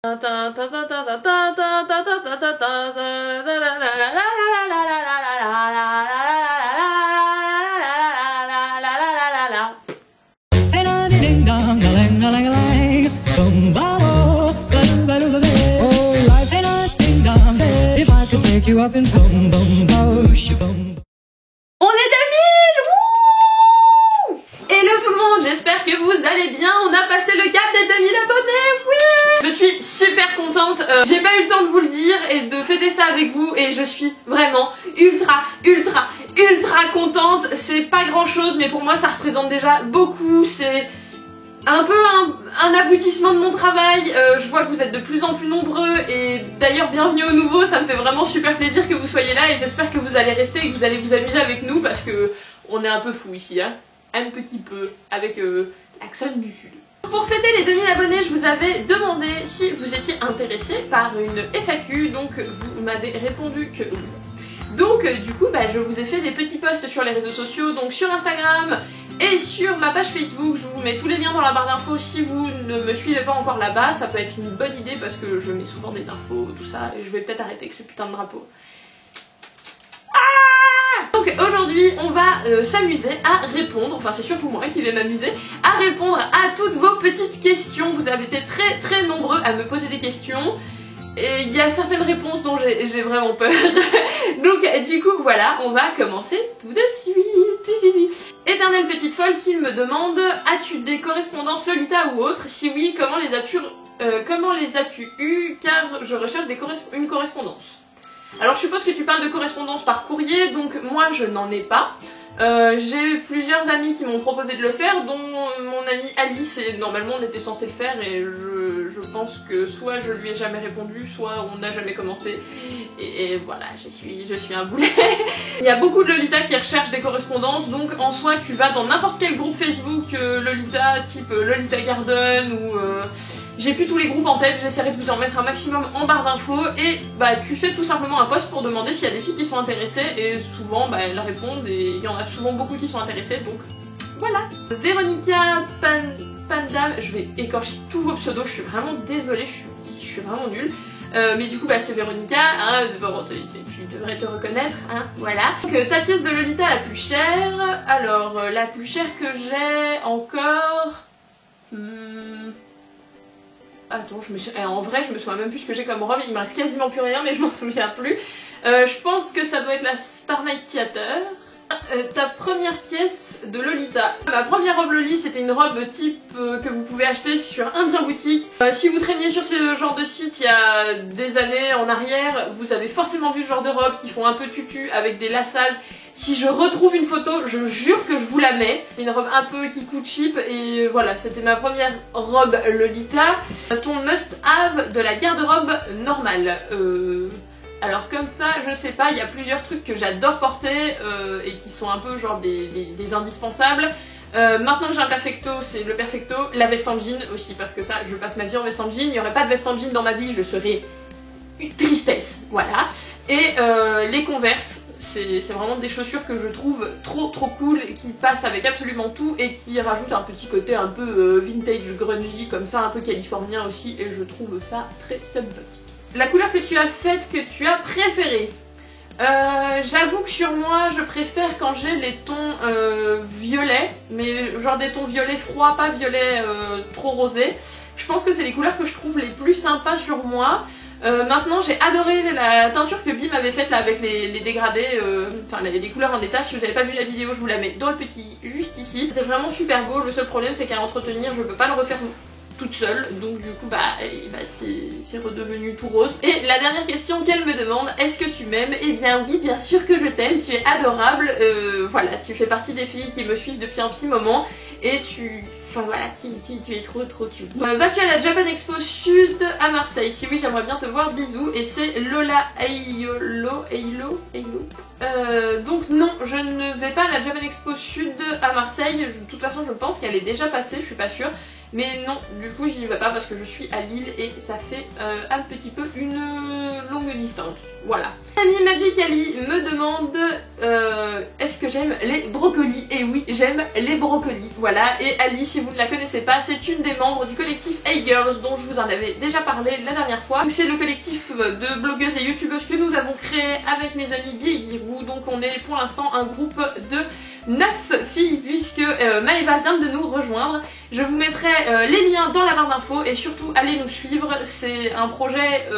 On est 2000! Wouh! Hello tout le monde, j'espère que vous allez bien. On a passé le cap des 2000 abonnés, oui! Je suis super contente, j'ai pas eu le temps de vous le dire et de fêter ça avec vous et je suis vraiment ultra contente. C'est pas grand chose mais pour moi ça représente déjà beaucoup, c'est un peu un aboutissement de mon travail. Je vois que vous êtes de plus en plus nombreux et d'ailleurs bienvenue aux nouveaux, ça me fait vraiment super plaisir que vous soyez là et j'espère que vous allez rester et que vous allez vous amuser avec nous parce que on est un peu fou ici, hein, un petit peu, avec l'accent du sud. Pour fêter les 2000 abonnés, je vous avais demandé si vous étiez intéressé par une FAQ, donc vous m'avez répondu que oui. Donc du coup je vous ai fait des petits posts sur les réseaux sociaux, donc sur Instagram et sur ma page Facebook. Je vous mets tous les liens dans la barre d'infos si vous ne me suivez pas encore là-bas. Ça peut être une bonne idée parce que je mets souvent des infos, tout ça, et je vais peut-être arrêter avec ce putain de drapeau. Donc aujourd'hui on va s'amuser à répondre, enfin c'est surtout moi qui vais m'amuser à répondre à toutes vos petites questions. Vous avez été très nombreux à me poser des questions et il y a certaines réponses dont j'ai vraiment peur. Donc du coup voilà, on va commencer tout de suite. Éternelle petite folle qui me demande: as-tu des correspondances Lolita ou autres? Si oui, comment les as-tu eues? Car je recherche une correspondance. Alors je suppose que tu parles de correspondance par courrier, donc moi je n'en ai pas. J'ai plusieurs amis qui m'ont proposé de le faire, dont mon amie Alice, et normalement on était censé le faire et je pense que soit je lui ai jamais répondu, soit on n'a jamais commencé. Et voilà, je suis un boulet. Il y a beaucoup de Lolita qui recherchent des correspondances, donc en soi tu vas dans n'importe quel groupe Facebook Lolita, type Lolita Garden ou... j'ai plus tous les groupes en tête, j'essaierai de vous en mettre un maximum en barre d'infos et tu fais tout simplement un post pour demander s'il y a des filles qui sont intéressées et souvent elles répondent et il y en a souvent beaucoup qui sont intéressées, donc voilà. Véronica Pandam, je vais écorcher tous vos pseudos, je suis vraiment désolée, je suis vraiment nulle. Mais du coup c'est Véronica, hein, tu devrais te reconnaître, hein, voilà. Donc ta pièce de Lolita la plus chère, alors la plus chère que j'ai encore... Attends, en vrai je me souviens même plus ce que j'ai comme robe, il me reste quasiment plus rien mais je m'en souviens plus. Je pense que ça doit être la Star Night Theater. Ta première pièce de Lolita. Ma première robe Loli, c'était une robe type que vous pouvez acheter sur Indien Boutique. Si vous traîniez sur ce genre de site il y a des années en arrière, vous avez forcément vu ce genre de robe qui font un peu tutu avec des lassages. Si je retrouve une photo, je jure que je vous la mets. Une robe un peu qui coûte cheap et voilà, c'était ma première robe Lolita. Ton must-have de la garde-robe normale. Alors comme ça, je sais pas, il y a plusieurs trucs que j'adore porter et qui sont un peu genre des indispensables. Maintenant que j'ai un perfecto, c'est le perfecto, la veste en jean aussi parce que ça, je passe ma vie en veste en jean. Il n'y aurait pas de veste en jean dans ma vie, je serais une tristesse, voilà. Et les Converse, c'est vraiment des chaussures que je trouve trop cool, qui passent avec absolument tout et qui rajoutent un petit côté un peu vintage grungy comme ça, un peu californien aussi, et je trouve ça très subversif. La couleur que tu as faite, que tu as préférée. J'avoue que sur moi, je préfère quand j'ai les tons violets, mais genre des tons violets froids, pas violets trop rosés. Je pense que c'est les couleurs que je trouve les plus sympas sur moi. Maintenant, j'ai adoré la teinture que Bim avait faite là avec les dégradés, enfin les couleurs en détail. Si vous n'avez pas vu la vidéo, je vous la mets dans le petit juste ici. C'était vraiment super beau. Le seul problème, c'est qu'à entretenir, je peux pas le refaire toute seule, donc du coup c'est redevenu tout rose. Et la dernière question qu'elle me demande: est-ce que tu m'aimes? Eh bien oui, bien sûr que je t'aime, tu es adorable, voilà, tu fais partie des filles qui me suivent depuis un petit moment et enfin voilà, tu es trop cute. Vas-tu à la Japan Expo Sud à Marseille? Si oui, j'aimerais bien te voir, bisous. Et c'est Lola Eilo. Donc non, je ne vais pas à la Japan Expo Sud à Marseille. De toute façon, je pense qu'elle est déjà passée, je suis pas sûre. mais non, du coup j'y vais pas parce que je suis à Lille et ça fait un petit peu une longue distance, voilà. Ami Magic Ali me demande est-ce que j'aime les brocolis? Et oui, j'aime les brocolis, voilà. Et Ali, si vous ne la connaissez pas, c'est une des membres du collectif Hey Girls dont je vous en avais déjà parlé la dernière fois. C'est le collectif de blogueuses et youtubeuses que nous avons créé avec mes amis Bi et Girou. Donc on est pour l'instant un groupe de 9 filles puisque Maëva vient de nous rejoindre. Je vous mettrai les liens dans la barre d'infos et surtout allez nous suivre. C'est un projet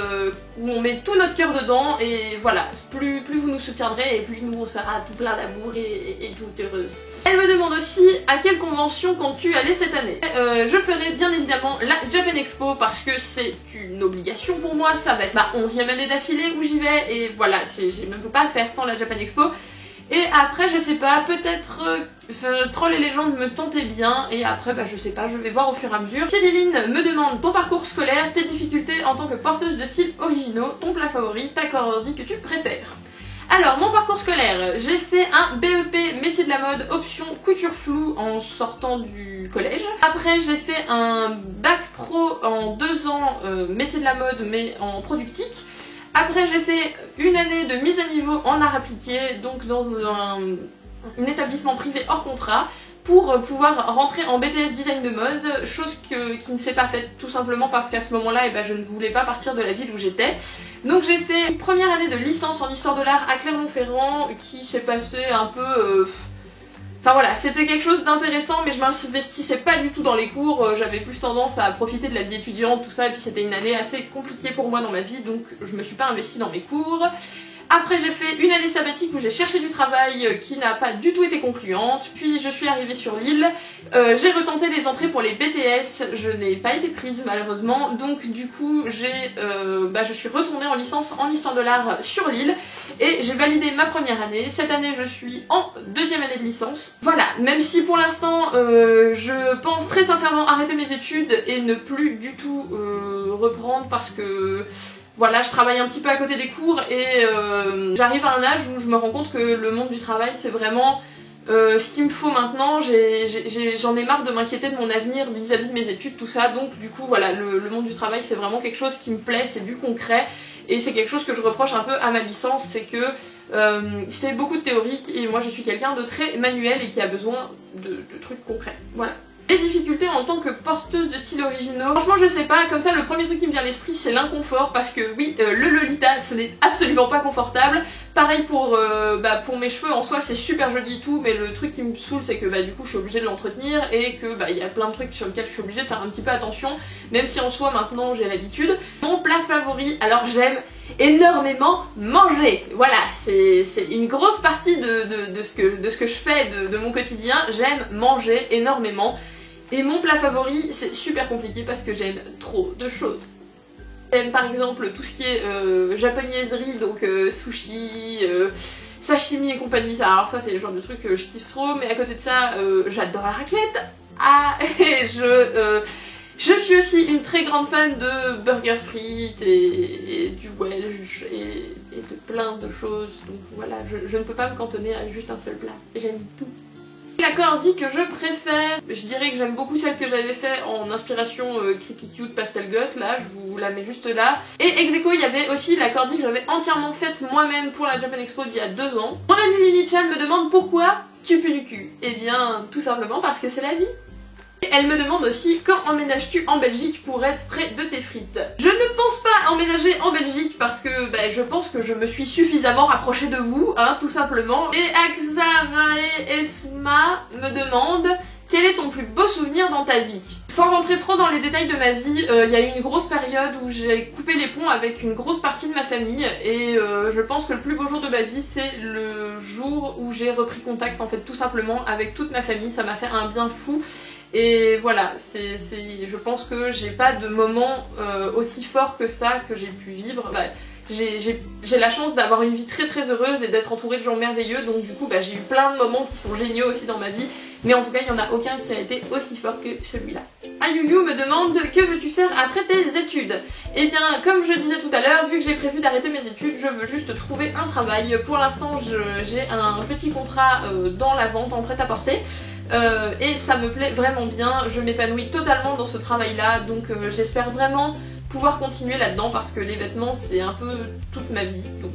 où on met tout notre cœur dedans et voilà, plus vous nous soutiendrez et plus nous on sera tout plein d'amour et tout heureuse. Elle me demande aussi à quelle convention comptes-tu aller cette année. Je ferai bien évidemment la Japan Expo parce que c'est une obligation pour moi, ça va être ma 11e année d'affilée où j'y vais et voilà, je ne peux pas faire sans la Japan Expo. Et après je sais pas, peut-être Troll et Légendes me tentait bien et après bah je sais pas, je vais voir au fur et à mesure. Kiriline me demande ton parcours scolaire, tes difficultés en tant que porteuse de styles originaux, ton plat favori, ta coordie que tu préfères. Alors mon parcours scolaire, j'ai fait un BEP métier de la mode option couture floue en sortant du collège. Après j'ai fait un bac pro en 2 ans métier de la mode mais en productique. Après j'ai fait une année de mise à niveau en art appliqué, donc dans un établissement privé hors contrat, pour pouvoir rentrer en BTS design de mode, chose qui ne s'est pas faite tout simplement parce qu'à ce moment-là je ne voulais pas partir de la ville où j'étais. Donc j'ai fait une première année de licence en histoire de l'art à Clermont-Ferrand qui s'est passé un peu... Enfin voilà, c'était quelque chose d'intéressant mais je m'investissais pas du tout dans les cours, j'avais plus tendance à profiter de la vie étudiante, tout ça, et puis c'était une année assez compliquée pour moi dans ma vie, donc je me suis pas investie dans mes cours. Après j'ai fait une année sabbatique où j'ai cherché du travail qui n'a pas du tout été concluante, puis je suis arrivée sur Lille, j'ai retenté les entrées pour les BTS, je n'ai pas été prise malheureusement, donc du coup je suis retournée en licence en histoire de l'art sur Lille et j'ai validé ma première année. Cette année je suis en 2e année de licence. Voilà, même si pour l'instant je pense très sincèrement arrêter mes études et ne plus du tout reprendre parce que... Voilà, je travaille un petit peu à côté des cours et j'arrive à un âge où je me rends compte que le monde du travail c'est vraiment ce qu'il me faut maintenant. J'en ai marre de m'inquiéter de mon avenir vis-à-vis de mes études, tout ça, donc du coup voilà, le monde du travail c'est vraiment quelque chose qui me plaît, c'est du concret et c'est quelque chose que je reproche un peu à ma licence, c'est que c'est beaucoup de théorique et moi je suis quelqu'un de très manuel et qui a besoin de trucs concrets, voilà. Les difficultés en tant que porteuse de styles originaux, franchement je sais pas, comme ça le premier truc qui me vient à l'esprit c'est l'inconfort parce que oui, le Lolita ce n'est absolument pas confortable. Pareil pour mes cheveux en soi c'est super joli et tout, mais le truc qui me saoule c'est que du coup je suis obligée de l'entretenir et que il y a plein de trucs sur lesquels je suis obligée de faire un petit peu attention, même si en soi maintenant j'ai l'habitude. Mon plat favori, alors j'aime énormément manger, voilà, c'est une grosse partie de ce que je fais de mon quotidien, j'aime manger énormément. Et mon plat favori, c'est super compliqué parce que j'aime trop de choses. J'aime par exemple tout ce qui est japonaiserie, donc sushi, sashimi et compagnie. Alors ça c'est le genre de truc que je kiffe trop, mais à côté de ça, j'adore la raclette. Ah, et je suis aussi une très grande fan de burgers frites et du Welsh et de plein de choses. Donc voilà, je ne peux pas me cantonner à juste un seul plat. J'aime tout. La coordie que je préfère, je dirais que j'aime beaucoup celle que j'avais fait en inspiration Creepy Cute Pastel Goth, là, je vous la mets juste là. Et ex aequo, il y avait aussi la coordie que j'avais entièrement faite moi-même pour la Japan Expo d'il y a 2 ans. Mon amie Lily-chan me demande pourquoi tu pues du cul. Eh bien, tout simplement parce que c'est la vie. Et elle me demande aussi quand emménages-tu en Belgique pour être près de tes frites. Je ne pense pas emménager en Belgique parce que je pense que je me suis suffisamment rapprochée de vous, hein, tout simplement. Et Axarae Esma me demande quel est ton plus beau souvenir dans ta vie. Sans rentrer trop dans les détails de ma vie, il y a eu une grosse période où j'ai coupé les ponts avec une grosse partie de ma famille et je pense que le plus beau jour de ma vie c'est le jour où j'ai repris contact en fait tout simplement avec toute ma famille. Ça m'a fait un bien fou. Et voilà, je pense que j'ai pas de moment aussi fort que ça que j'ai pu vivre. J'ai la chance d'avoir une vie très très heureuse et d'être entourée de gens merveilleux, donc du coup j'ai eu plein de moments qui sont géniaux aussi dans ma vie, mais en tout cas il n'y en a aucun qui a été aussi fort que celui-là. Ayuyu me demande que veux-tu faire après tes études. Et bien comme je disais tout à l'heure, vu que j'ai prévu d'arrêter mes études, je veux juste trouver un travail. Pour l'instant j'ai un petit contrat dans la vente en prêt-à-porter. et ça me plaît vraiment bien, je m'épanouis totalement dans ce travail là, donc j'espère vraiment pouvoir continuer là-dedans parce que les vêtements c'est un peu toute ma vie, donc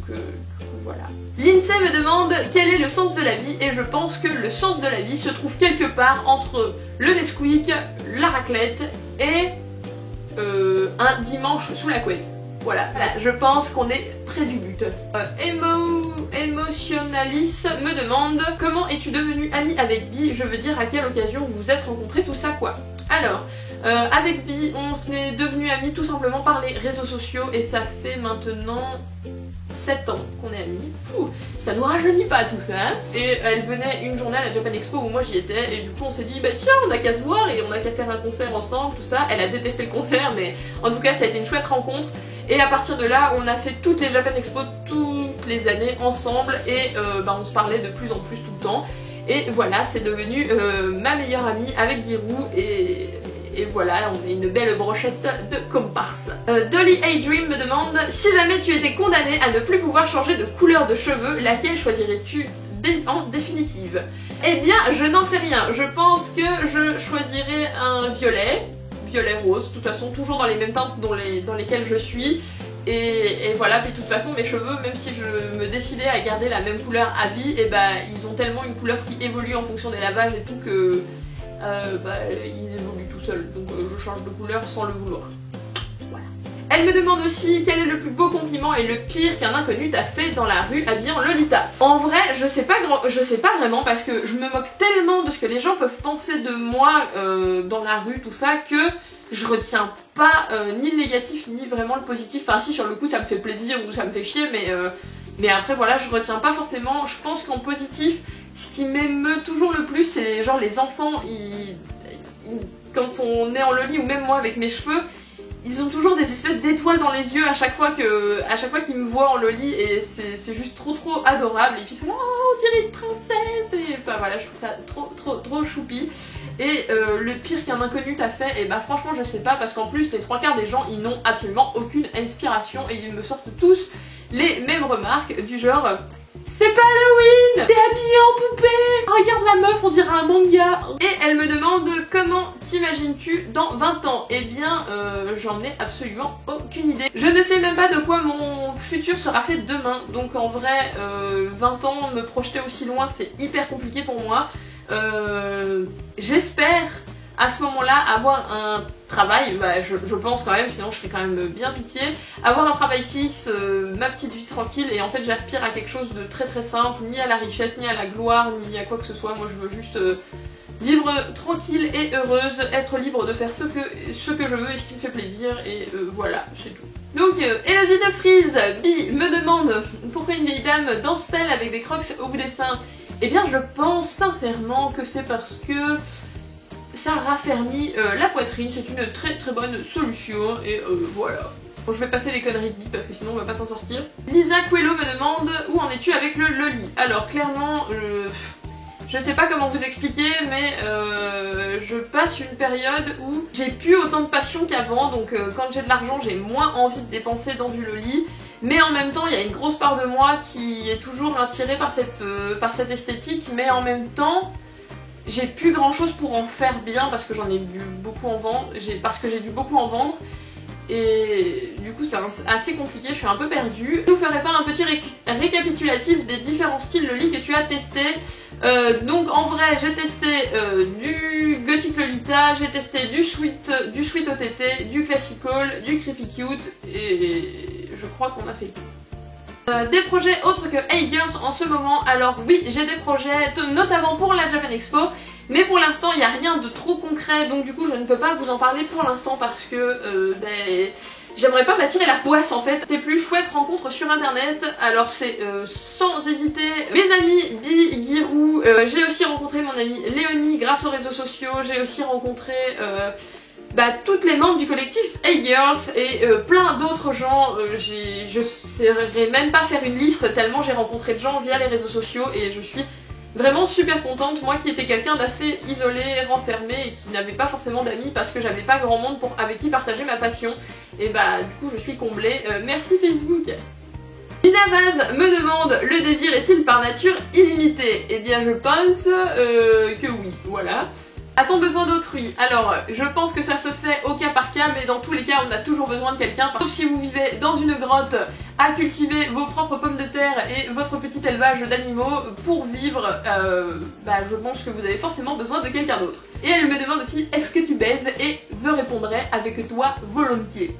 voilà. Lindsay me demande quel est le sens de la vie, et je pense que le sens de la vie se trouve quelque part entre le Nesquik, la raclette et un dimanche sous la couette. Voilà, je pense qu'on est près du but. Emotionalis me demande comment es-tu devenue amie avec Bi, je veux dire à quelle occasion vous vous êtes rencontrés, tout ça quoi. Alors, avec Bi, on est devenus amis tout simplement par les réseaux sociaux et ça fait maintenant 7 ans qu'on est amis. Ça nous rajeunit pas tout ça. Et elle venait une journée à la Japan Expo où moi j'y étais et du coup on s'est dit bah tiens on a qu'à se voir et on a qu'à faire un concert ensemble, tout ça. Elle a détesté le concert mais en tout cas ça a été une chouette rencontre. Et à partir de là on a fait toutes les Japan Expo toutes les années ensemble et on se parlait de plus en plus tout le temps. Et voilà, c'est devenu ma meilleure amie avec Giroud et voilà, on est une belle brochette de comparse. Dolly A Dream me demande si jamais tu étais condamnée à ne plus pouvoir changer de couleur de cheveux, laquelle choisirais-tu en définitive? Eh bien, je n'en sais rien. Je pense que je choisirais un violet rose, de toute façon toujours dans les mêmes teintes dans lesquelles je suis. Et voilà, puis de toute façon mes cheveux, même si je me décidais à garder la même couleur à vie, et ils ont tellement une couleur qui évolue en fonction des lavages et tout que ils évoluent tout seuls, donc je change de couleur sans le vouloir. Voilà. Elle me demande aussi quel est le plus beau compliment et le pire qu'un inconnu t'a fait dans la rue habillé en Lolita. En vrai, je sais pas vraiment parce que je me moque tellement de ce que les gens peuvent penser de moi dans la rue, tout ça, que je retiens pas ni le négatif ni vraiment le positif. Enfin si, sur le coup ça me fait plaisir ou ça me fait chier, mais après voilà, je retiens pas forcément. Je pense qu'en positif, ce qui m'émeut toujours le plus, c'est genre les enfants, quand on est en loli, ou même moi avec mes cheveux, ils ont toujours des espèces d'étoiles dans les yeux à chaque fois qu'ils me voient en loli, et c'est juste trop adorable. Et puis ils sont là, oh, on dirait une princesse, et enfin voilà, je trouve ça trop choupi. Et le pire qu'un inconnu t'a fait, et franchement je sais pas, parce qu'en plus les 3/4 des gens ils n'ont absolument aucune inspiration et ils me sortent tous les mêmes remarques du genre c'est pas Halloween, t'es habillée en poupée, regarde la meuf, on dirait un manga. Et elle me demande comment t'imagines-tu dans 20 ans. Eh bien j'en ai absolument aucune idée. Je ne sais même pas de quoi mon futur sera fait demain, donc en vrai 20 ans, me projeter aussi loin c'est hyper compliqué pour moi. J'espère à ce moment-là avoir un travail, je pense quand même, sinon je serais quand même bien pitié, avoir un travail fixe, ma petite vie tranquille, et en fait j'aspire à quelque chose de très simple, ni à la richesse, ni à la gloire, ni à quoi que ce soit. Moi je veux juste vivre tranquille et heureuse, être libre de faire ce que je veux et ce qui me fait plaisir, et voilà, c'est tout. Donc Elodie de Freeze, Bi, me demande pourquoi une vieille dame danse-t-elle avec des crocs au bout des seins. Eh bien je pense sincèrement que c'est parce que ça raffermit la poitrine, c'est une très bonne solution, et voilà. Bon, je vais passer les conneries de Bi parce que sinon on va pas s'en sortir. Lisa Coelho me demande où en es-tu avec le loli. Alors clairement, je sais pas comment vous expliquer, mais je passe une période où j'ai plus autant de passion qu'avant, donc quand j'ai de l'argent j'ai moins envie de dépenser dans du loli. Mais en même temps, il y a une grosse part de moi qui est toujours attirée par cette esthétique, mais en même temps, j'ai plus grand chose pour en faire bien parce que j'en ai dû beaucoup en vendre, et du coup c'est assez compliqué, je suis un peu perdue. Tu nous ferais pas un petit récapitulatif des différents styles loli que tu as testé? Donc en vrai j'ai testé du Gothic Lolita, j'ai testé du Sweet OTT, du Classical, du Creepy Cute, et je crois qu'on a fait tout. Des projets autres que Hey Girls en ce moment. Alors oui, j'ai des projets notamment pour la Japan Expo, mais pour l'instant il n'y a rien de trop concret, donc du coup je ne peux pas vous en parler pour l'instant parce que j'aimerais pas m'attirer la poisse en fait. C'est plus chouette rencontre sur internet, alors c'est sans hésiter mes amis Bi, Giroud, j'ai aussi rencontré mon amie Léonie grâce aux réseaux sociaux, j'ai aussi rencontré toutes les membres du collectif Hey Girls et plein d'autres gens. Je saurais même pas faire une liste tellement j'ai rencontré de gens via les réseaux sociaux et je suis vraiment super contente. Moi qui étais quelqu'un d'assez isolé, renfermé et qui n'avait pas forcément d'amis parce que j'avais pas grand monde avec qui partager ma passion, et du coup je suis comblée. Merci Facebook. Inavaz me demande, le désir est-il par nature illimité? Eh bien je pense que oui, voilà. A-t-on besoin d'autrui? Alors, je pense que ça se fait au cas par cas, mais dans tous les cas, on a toujours besoin de quelqu'un. Sauf si vous vivez dans une grotte à cultiver vos propres pommes de terre et votre petit élevage d'animaux pour vivre, je pense que vous avez forcément besoin de quelqu'un d'autre. Et elle me demande aussi, est-ce que tu baises? Et je répondrai avec toi volontiers.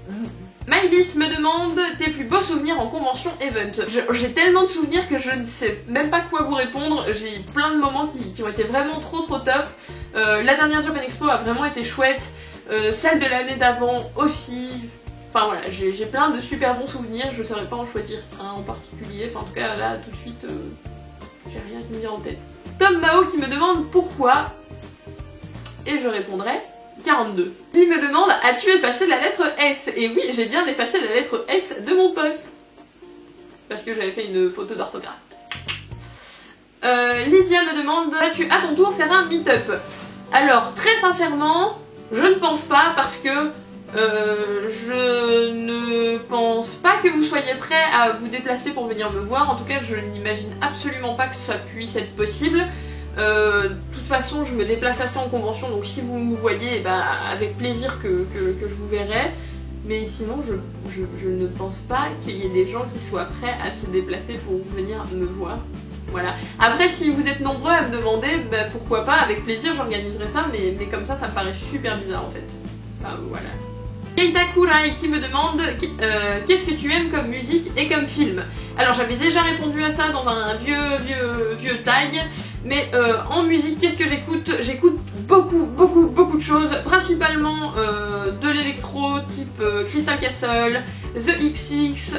Maïlis me demande tes plus beaux souvenirs en convention event. J'ai tellement de souvenirs que je ne sais même pas quoi vous répondre. J'ai plein de moments qui ont été vraiment trop top. La dernière Japan Expo a vraiment été chouette. Celle de l'année d'avant aussi. Enfin voilà, j'ai plein de super bons souvenirs. Je ne saurais pas en choisir un en particulier. Enfin en tout cas là tout de suite, j'ai rien qui me vient en tête. Tom Mao qui me demande pourquoi. Et je répondrai 42. Qui me demande, as-tu effacé la lettre S? Et oui, j'ai bien effacé la lettre S de mon post. Parce que j'avais fait une faute d'orthographe. Lydia me demande, vas-tu à ton tour faire un meet-up? Alors, très sincèrement, je ne pense pas parce que je ne pense pas que vous soyez prêts à vous déplacer pour venir me voir. En tout cas, je n'imagine absolument pas que ça puisse être possible. De toute façon je me déplace assez en convention, donc si vous me voyez, avec plaisir que je vous verrai, mais sinon je ne pense pas qu'il y ait des gens qui soient prêts à se déplacer pour venir me voir. Voilà. Après si vous êtes nombreux à me demander, pourquoi pas, avec plaisir j'organiserai ça, mais comme ça me paraît super bizarre en fait. Enfin voilà. Keita Kurai qui me demande qu'est-ce que tu aimes comme musique et comme film. Alors j'avais déjà répondu à ça dans un vieux tag, mais en musique qu'est-ce que j'écoute? J'écoute beaucoup de choses, principalement de l'électro type Crystal Castle, The XX,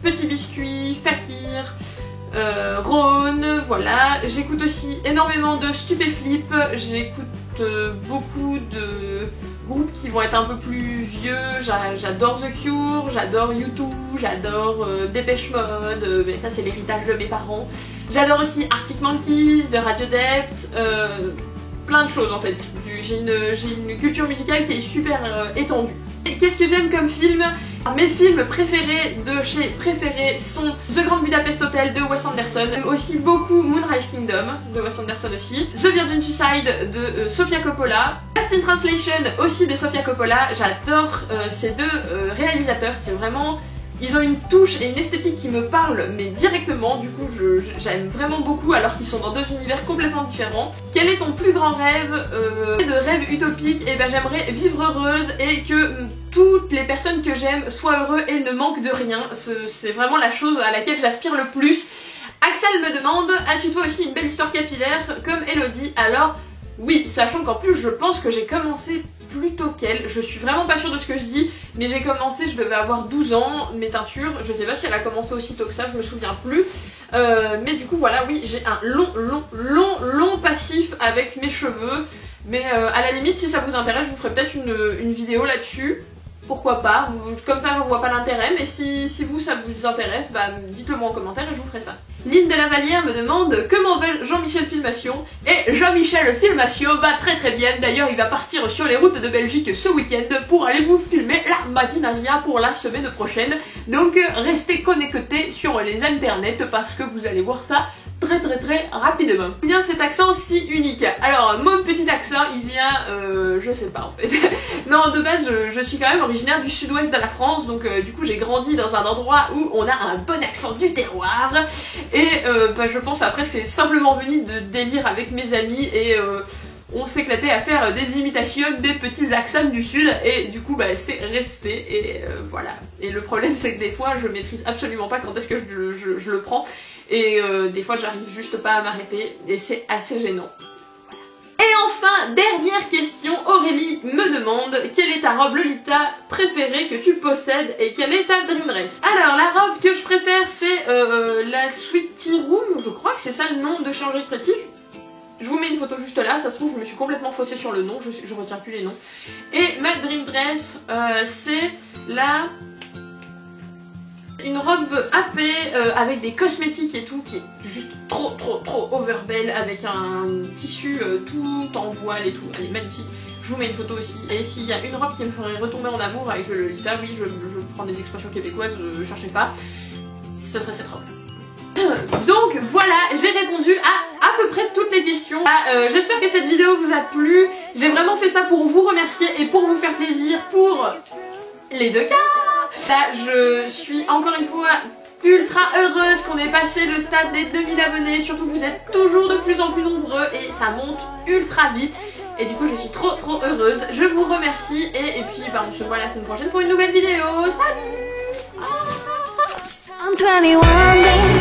Petit Biscuit, Fakir, Rhône, voilà. J'écoute aussi énormément de Stupéflip, j'écoute beaucoup de groupes qui vont être un peu plus vieux. J'adore The Cure, j'adore U2, j'adore Depeche Mode, mais ça c'est l'héritage de mes parents. J'adore aussi Arctic Monkeys, The Radio Depth, plein de choses en fait. J'ai une culture musicale qui est super étendue. Qu'est-ce que j'aime comme film? Mes films préférés de chez Préférés sont The Grand Budapest Hotel de Wes Anderson, j'aime aussi beaucoup Moonrise Kingdom de Wes Anderson aussi, The Virgin Suicide de Sofia Coppola, Lost in Translation aussi de Sofia Coppola. J'adore ces deux réalisateurs, c'est vraiment... Ils ont une touche et une esthétique qui me parlent mais directement, du coup j'aime vraiment beaucoup alors qu'ils sont dans deux univers complètement différents. Quel est ton plus grand rêve? De rêve utopique, et j'aimerais vivre heureuse et que toutes les personnes que j'aime soient heureux et ne manquent de rien. C'est vraiment la chose à laquelle j'aspire le plus. Axel me demande, as-tu toi aussi une belle histoire capillaire comme Elodie? Alors oui, sachant qu'en plus je pense que j'ai commencé plus tôt qu'elle, je suis vraiment pas sûre de ce que je dis, mais j'ai commencé, je devais avoir 12 ans, mes teintures, je sais pas si elle a commencé aussi tôt que ça, je me souviens plus, mais du coup voilà, oui, j'ai un long passif avec mes cheveux, mais à la limite si ça vous intéresse, je vous ferai peut-être une vidéo là-dessus. Pourquoi pas, comme ça j'en vois pas l'intérêt, mais si vous ça vous intéresse, dites-le moi en commentaire et je vous ferai ça. Lynn de la Vallière me demande comment va Jean-Michel Filmation, et Jean-Michel Filmation va très bien. D'ailleurs il va partir sur les routes de Belgique ce week-end pour aller vous filmer la Matinasia pour la semaine prochaine, donc restez connectés sur les internets parce que vous allez voir ça très rapidement. D'où vient cet accent si unique? Alors mon petit accent il vient, je sais pas en fait. Non, de base je suis quand même originaire du sud-ouest de la France, donc du coup j'ai grandi dans un endroit où on a un bon accent du terroir, et je pense après c'est simplement venu de délire avec mes amis, et on s'éclatait à faire des imitations des petits accents du sud, et du coup c'est resté, et voilà. Et le problème c'est que des fois je maîtrise absolument pas quand est-ce que je le prends, et des fois j'arrive juste pas à m'arrêter, et c'est assez gênant. Et enfin, dernière question, Aurélie me demande quelle est ta robe Lolita préférée que tu possèdes et quelle est ta dream dress? Alors la robe que je préfère c'est la Sweet Tea Room, je crois que c'est ça le nom de chez Angélique Pretty. Je vous mets une photo juste là, ça se trouve je me suis complètement faussée sur le nom, je retiens plus les noms. Et ma dream dress c'est une robe AP avec des cosmétiques et tout qui est juste trop overbelle, avec un tissu tout en voile et tout, elle est magnifique. je vous mets une photo aussi. Et s'il y a une robe qui me ferait retomber en amour avec le Lolita, oui, je prends des expressions québécoises, cherchez pas, ce serait cette robe. Donc voilà, j'ai répondu à peu près toutes les questions. J'espère que cette vidéo vous a plu. J'ai vraiment fait ça pour vous remercier et pour vous faire plaisir pour les 2 cas. Là, je suis encore une fois ultra heureuse qu'on ait passé le stade des 2000 abonnés. Surtout que vous êtes toujours de plus en plus nombreux et ça monte ultra vite. Et du coup, je suis trop heureuse. Je vous remercie et puis on se voit la semaine prochaine pour une nouvelle vidéo. Salut! I'm 21 days